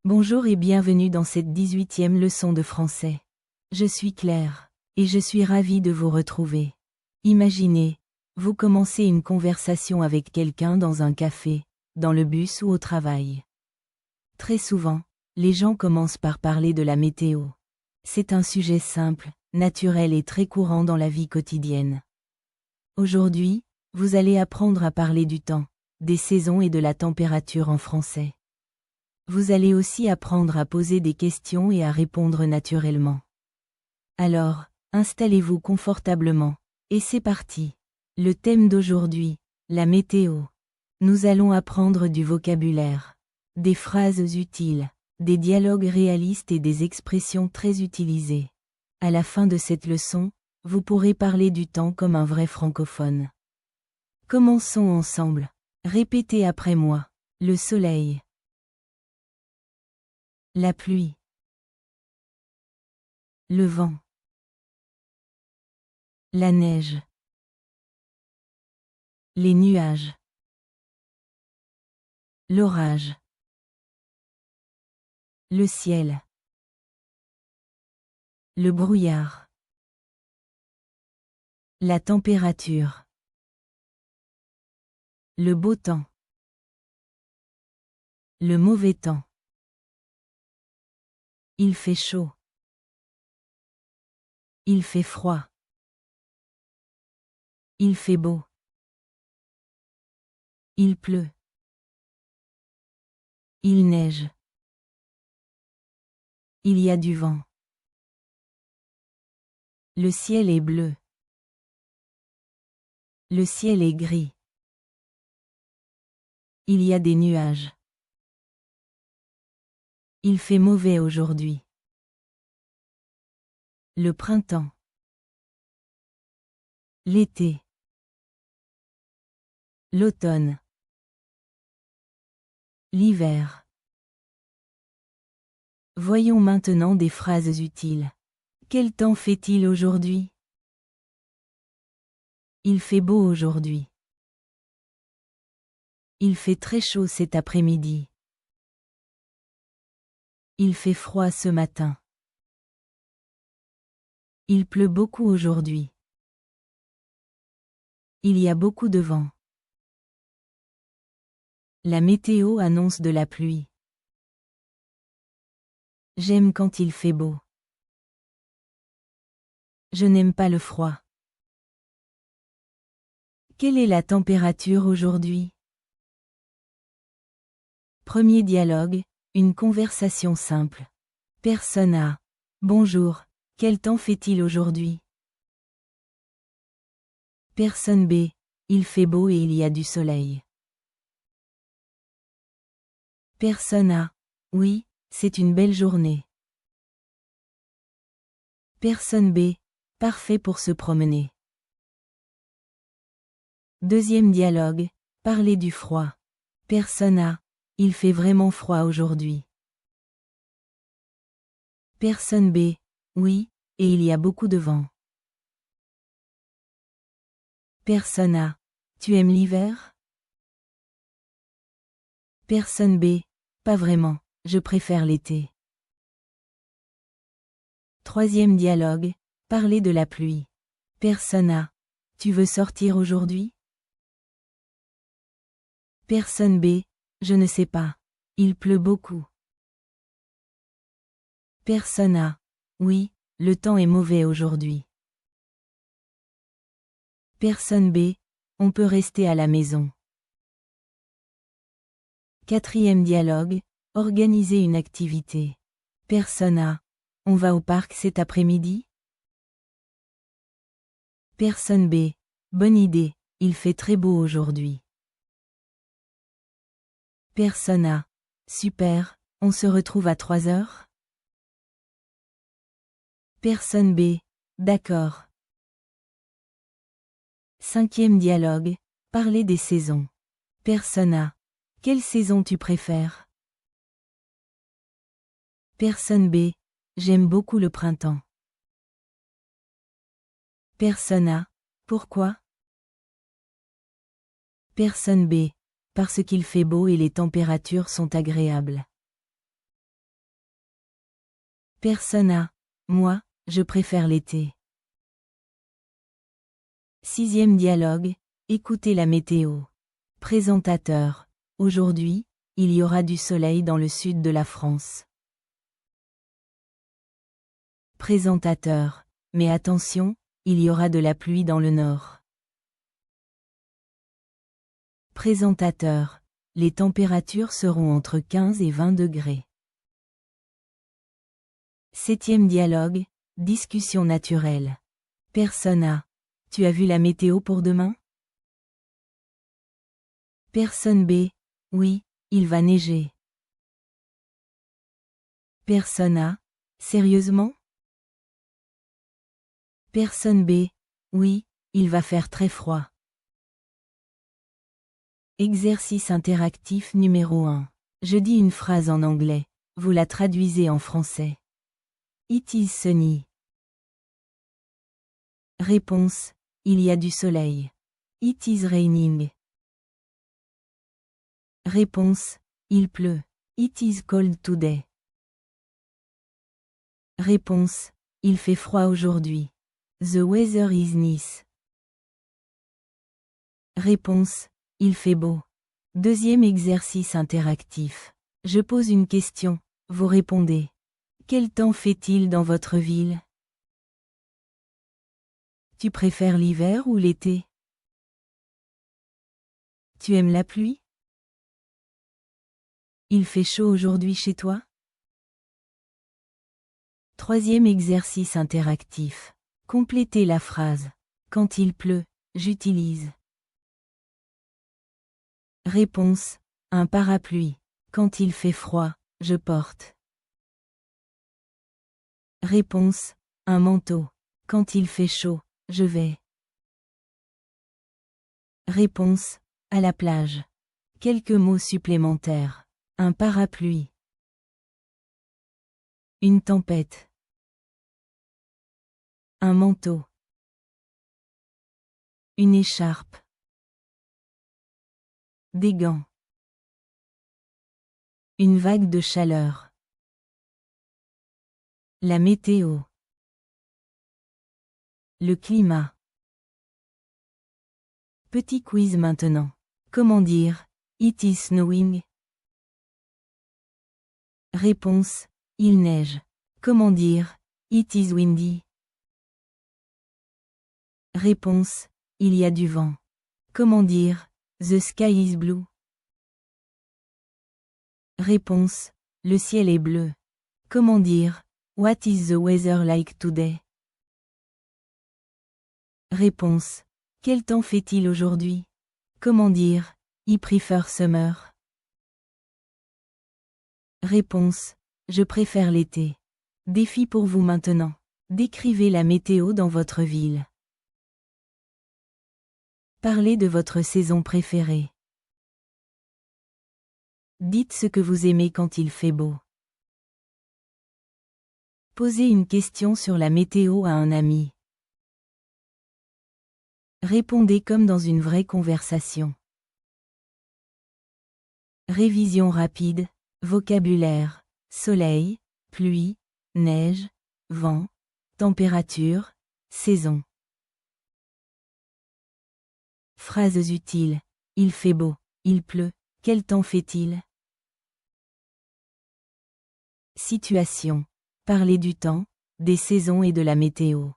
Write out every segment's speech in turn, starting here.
Bonjour et bienvenue dans cette 18e leçon de français. Je suis Claire, et je suis ravie de vous retrouver. Imaginez, vous commencez une conversation avec quelqu'un dans un café, dans le bus ou au travail. Très souvent, les gens commencent par parler de la météo. C'est un sujet simple, naturel et très courant dans la vie quotidienne. Aujourd'hui, vous allez apprendre à parler du temps, des saisons et de la température en français. Vous allez aussi apprendre à poser des questions et à répondre naturellement. Alors, installez-vous confortablement, et c'est parti. Le thème d'aujourd'hui, la météo. Nous allons apprendre du vocabulaire, des phrases utiles, des dialogues réalistes et des expressions très utilisées. À la fin de cette leçon, vous pourrez parler du temps comme un vrai francophone. Commençons ensemble. Répétez après moi. Le soleil. La pluie. Le vent. La neige. Les nuages. L'orage. Le ciel. Le brouillard. La température. Le beau temps. Le mauvais temps. Il fait chaud. Il fait froid. Il fait beau. Il pleut. Il neige. Il y a du vent. Le ciel est bleu. Le ciel est gris. Il y a des nuages. Il fait mauvais aujourd'hui. Le printemps. L'été. L'automne. L'hiver. Voyons maintenant des phrases utiles. Quel temps fait-il aujourd'hui? Il fait beau aujourd'hui. Il fait très chaud cet après-midi. Il fait froid ce matin. Il pleut beaucoup aujourd'hui. Il y a beaucoup de vent. La météo annonce de la pluie. J'aime quand il fait beau. Je n'aime pas le froid. Quelle est la température aujourd'hui? Premier dialogue, une conversation simple. Personne A. Bonjour, quel temps fait-il aujourd'hui? Personne B. Il fait beau et il y a du soleil. Personne A. Oui, c'est une belle journée. Personne B. Parfait pour se promener. Deuxième dialogue, parler du froid. Personne A. Il fait vraiment froid aujourd'hui. Personne B. Oui, et il y a beaucoup de vent. Personne A. Tu aimes l'hiver? Personne B. Pas vraiment, je préfère l'été. Troisième dialogue, parler de la pluie. Personne A. Tu veux sortir aujourd'hui? Personne B. Je ne sais pas. Il pleut beaucoup. Personne A. Oui, le temps est mauvais aujourd'hui. Personne B. On peut rester à la maison. Quatrième dialogue, organiser une activité. Personne A. On va au parc cet après-midi? Personne B. Bonne idée, il fait très beau aujourd'hui. Personne A. Super, on se retrouve à 3 heures? Personne B. D'accord. Cinquième dialogue, parler des saisons. Personne A. Quelle saison tu préfères? Personne B. J'aime beaucoup le printemps. Personne A. Pourquoi? Personne B. Parce qu'il fait beau et les températures sont agréables. Persona. Moi, je préfère l'été. 6e dialogue. Écoutez la météo. Présentateur. Aujourd'hui, il y aura du soleil dans le sud de la France. Présentateur. Mais attention, il y aura de la pluie dans le nord. Présentateur. Les températures seront entre 15 et 20 degrés. 7e dialogue. Discussion naturelle. Persona. Tu as vu la météo pour demain? Personne B. Oui, il va neiger. Personne A. Sérieusement? Personne B. Oui, il va faire très froid. Exercice interactif numéro 1. Je dis une phrase en anglais. Vous la traduisez en français. It is sunny. Réponse. Il y a du soleil. It is raining. Réponse. Il pleut. It is cold today. Réponse. Il fait froid aujourd'hui. The weather is nice. Réponse. Il fait beau. Deuxième exercice interactif. Je pose une question. Vous répondez. Quel temps fait-il dans votre ville? Tu préfères l'hiver ou l'été? Tu aimes la pluie? Il fait chaud aujourd'hui chez toi? Troisième exercice interactif. Complétez la phrase. Quand il pleut, j'utilise. Réponse. Un parapluie. Quand il fait froid, je porte. Réponse. Un manteau. Quand il fait chaud, je vais. Réponse. À la plage. Quelques mots supplémentaires. Un parapluie. Une tempête. Un manteau. Une écharpe. Des gants. Une vague de chaleur. La météo. Le climat. Petit quiz maintenant. Comment dire It is snowing? Réponse. Il neige. Comment dire It is windy? Réponse. Il y a du vent. Comment dire The sky is blue? Réponse. Le ciel est bleu. Comment dire What is the weather like today? Réponse. Quel temps fait-il aujourd'hui? Comment dire I prefer summer? Réponse. Je préfère l'été. Défi pour vous maintenant. Décrivez la météo dans votre ville. Parlez de votre saison préférée. Dites ce que vous aimez quand il fait beau. Posez une question sur la météo à un ami. Répondez comme dans une vraie conversation. Révision rapide. Vocabulaire. Soleil, pluie, neige, vent, température, saison. Phrases utiles. Il fait beau, il pleut, quel temps fait-il? Situation. Parler du temps, des saisons et de la météo.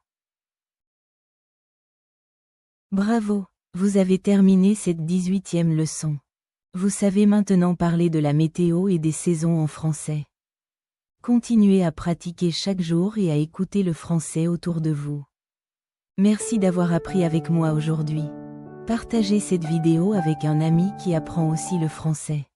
Bravo, vous avez terminé cette 18e leçon. Vous savez maintenant parler de la météo et des saisons en français. Continuez à pratiquer chaque jour et à écouter le français autour de vous. Merci d'avoir appris avec moi aujourd'hui. Partagez cette vidéo avec un ami qui apprend aussi le français.